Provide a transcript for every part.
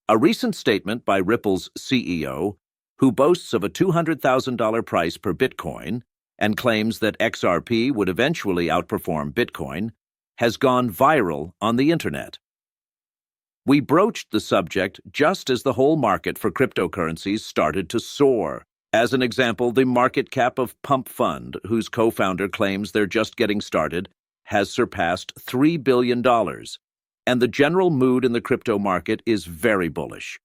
A recent statement by Ripple's CEO, who boasts of a $200,000 price per Bitcoin and claims that XRP would eventually outperform Bitcoin, has gone viral on the internet. We broached the subject just as the whole market for cryptocurrencies started to soar. As an example, the market cap of Pump Fund, whose co-founder claims they're just getting started, has surpassed $3 billion. And the general mood in the crypto market is very bullish.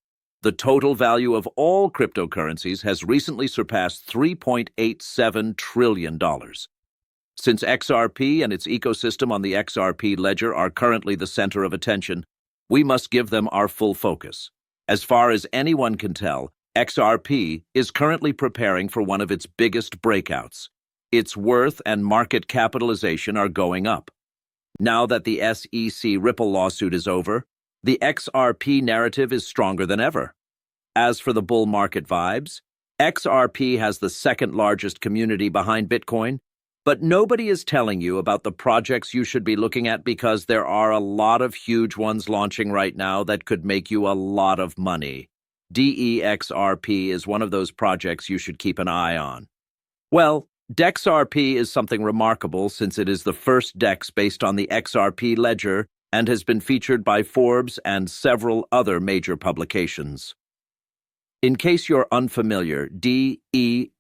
The total value of all cryptocurrencies has recently surpassed $3.87 trillion. Since XRP and its ecosystem on the XRP ledger are currently the center of attention, we must give them our full focus. As far as anyone can tell, XRP is currently preparing for one of its biggest breakouts. Its worth and market capitalization are going up. Now that the SEC Ripple lawsuit is over, the XRP narrative is stronger than ever. As for the bull market vibes, XRP has the second largest community behind Bitcoin, but nobody is telling you about the projects you should be looking at because there are a lot of huge ones launching right now that could make you a lot of money. DEXRP is one of those projects you should keep an eye on. Well, DeXRP is something remarkable since it is the first DEX based on the XRP ledger and has been featured by Forbes and several other major publications. In case you're unfamiliar, DEXRP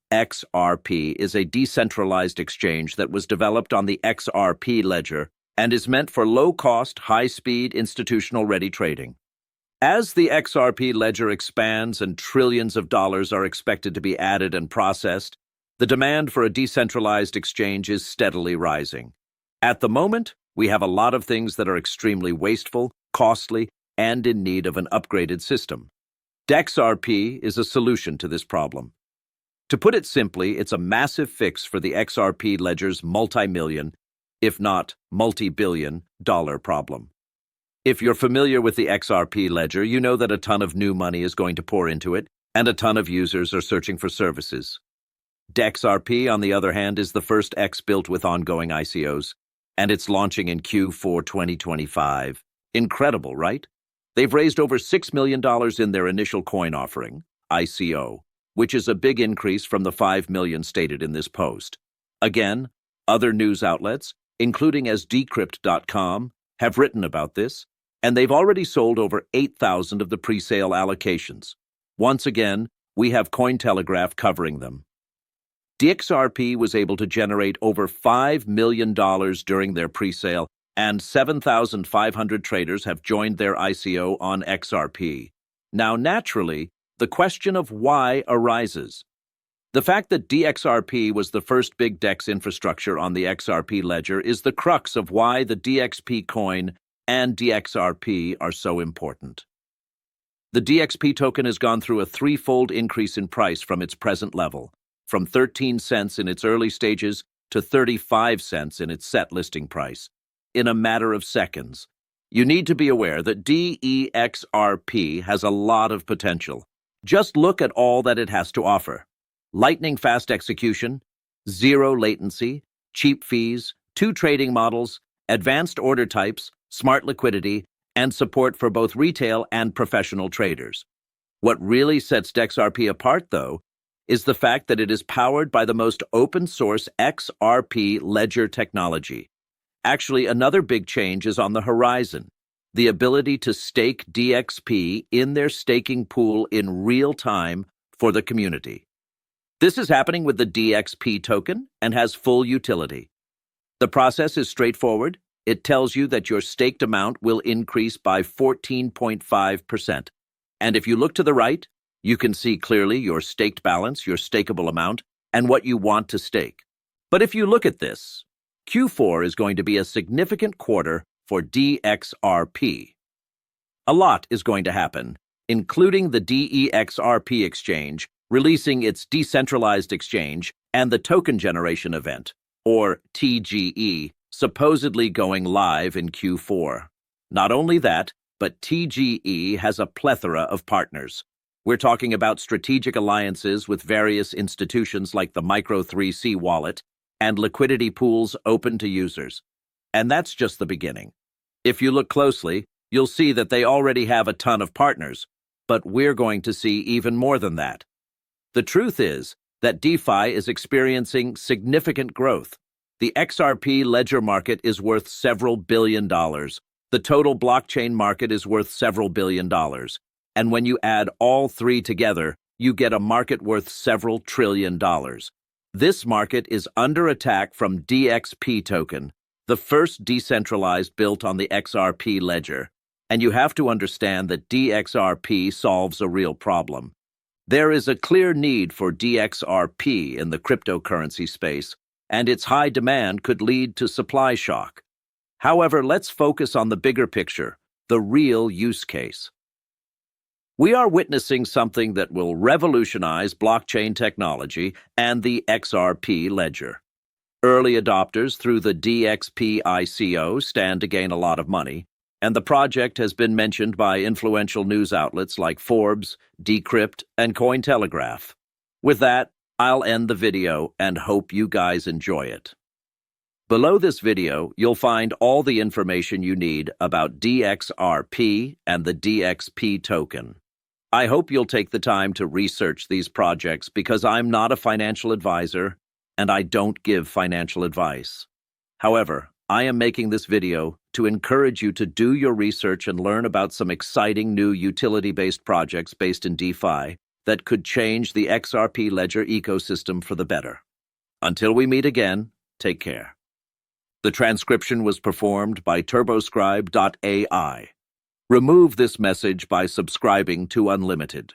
is a decentralized exchange that was developed on the XRP ledger and is meant for low-cost, high-speed, institutional-ready trading. As the XRP ledger expands and trillions of dollars are expected to be added and processed, the demand for a decentralized exchange is steadily rising. At the moment, we have a lot of things that are extremely wasteful, costly, and in need of an upgraded system. DeXRP is a solution to this problem. To put it simply, it's a massive fix for the XRP ledger's multi-million, if not multi-billion, dollar problem. If you're familiar with the XRP ledger, you know that a ton of new money is going to pour into it, and a ton of users are searching for services. DeXRP, on the other hand, is the first X built with ongoing ICOs, and it's launching in Q4 2025. Incredible, right? They've raised over $6 million in their initial coin offering, ICO, which is a big increase from the $5 million stated in this post. Again, other news outlets, including as Decrypt.com, have written about this, and they've already sold over 8,000 of the pre-sale allocations. Once again, we have Cointelegraph covering them. DeXRP was able to generate over $5 million during their pre-sale, and 7,500 traders have joined their ICO on XRP. Now, naturally, the question of why arises. The fact that DeXRP was the first big DEX infrastructure on the XRP ledger is the crux of why the DXP coin and DeXRP are so important. The DXP token has gone through a threefold increase in price from its present level, from 13 cents in its early stages to 35 cents in its set listing price, in a matter of seconds. You need to be aware that DEXRP has a lot of potential. Just look at all that it has to offer. Lightning-fast execution, zero latency, cheap fees, 2 trading models, advanced order types, smart liquidity, and support for both retail and professional traders. What really sets DeXRP apart, though, is the fact that it is powered by the most open-source XRP ledger technology. Actually, another big change is on the horizon: the ability to stake DXP in their staking pool in real time for the community. This is happening with the DXP token and has full utility. The process is straightforward. It tells you that your staked amount will increase by 14.5%. And if you look to the right, you can see clearly your staked balance, your stakeable amount, and what you want to stake. But if you look at this, Q4 is going to be a significant quarter for DeXRP. A lot is going to happen, including the DEXRP exchange releasing its decentralized exchange and the token generation event, or TGE, supposedly going live in Q4. Not only that, but TGE has a plethora of partners. We're talking about strategic alliances with various institutions like the Micro3C wallet and liquidity pools open to users. And that's just the beginning. If you look closely, you'll see that they already have a ton of partners, but we're going to see even more than that. The truth is that DeFi is experiencing significant growth. The XRP ledger market is worth several billion dollars. The total blockchain market is worth several billion dollars. And when you add all three together, you get a market worth several trillion dollars. This market is under attack from DeXRP token, the first decentralized built on the XRP ledger. And you have to understand that DeXRP solves a real problem. There is a clear need for DeXRP in the cryptocurrency space, and its high demand could lead to supply shock. However, let's focus on the bigger picture, the real use case. We are witnessing something that will revolutionize blockchain technology and the XRP ledger. Early adopters through the DeXRP ICO stand to gain a lot of money, and the project has been mentioned by influential news outlets like Forbes, Decrypt, and Cointelegraph. With that, I'll end the video and hope you guys enjoy it. Below this video, you'll find all the information you need about DeXRP and the DeXRP token. I hope you'll take the time to research these projects because I'm not a financial advisor and I don't give financial advice. However, I am making this video to encourage you to do your research and learn about some exciting new utility-based projects based in DeFi that could change the XRP ledger ecosystem for the better. Until we meet again, take care. The transcription was performed by turboscribe.ai. Remove this message by subscribing to Unlimited.